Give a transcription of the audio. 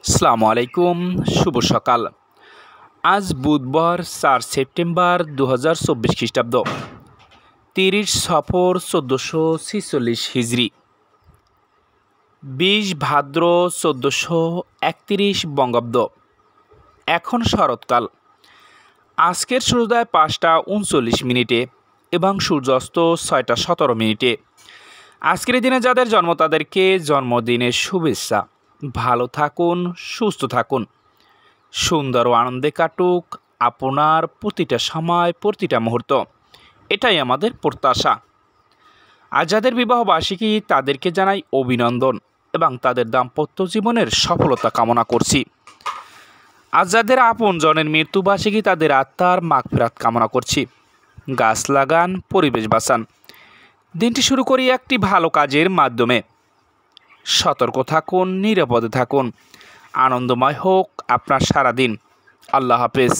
আসসালামু আলাইকুম, শুভ সকাল। আজ বুধবার 4 সেপ্টেম্বর 2024 খ্রিস্টাব্দ, 30 সফর 1446 হিজরি, 20 ভাদ্র 1431 বঙ্গাব্দ। এখন শরৎকাল। আজকের সূর্যোদয় 5টা 39 মিনিটে এবং সূর্যাস্ত 6টা 17 মিনিটে। আজকের দিনে যাদের জন্ম তাদেরকে জন্মদিনের শুভেচ্ছা। ভালো থাকুন, সুস্থ থাকুন, সুন্দর ও আনন্দে কাটুক আপনার প্রতিটা সময়, প্রতিটা মুহূর্ত। এটাই আমাদের প্রত্যাশা। আর যাদের বিবাহ বার্ষিকী তাদেরকে জানাই অভিনন্দন এবং তাদের দাম্পত্য জীবনের সফলতা কামনা করছি। আর যাদের আপনজনের মৃত্যুবার্ষিকী তাদের আত্মার মাগফিরাত কামনা করছি। গাছ লাগান, পরিবেশ বাঁচান। দিনটি শুরু করি একটি ভালো কাজের মাধ্যমে। সতর্ক থাকুন, নিরাপদে থাকুন। আনন্দময় হোক আপনার সারাদিন। আল্লাহ হাফেজ।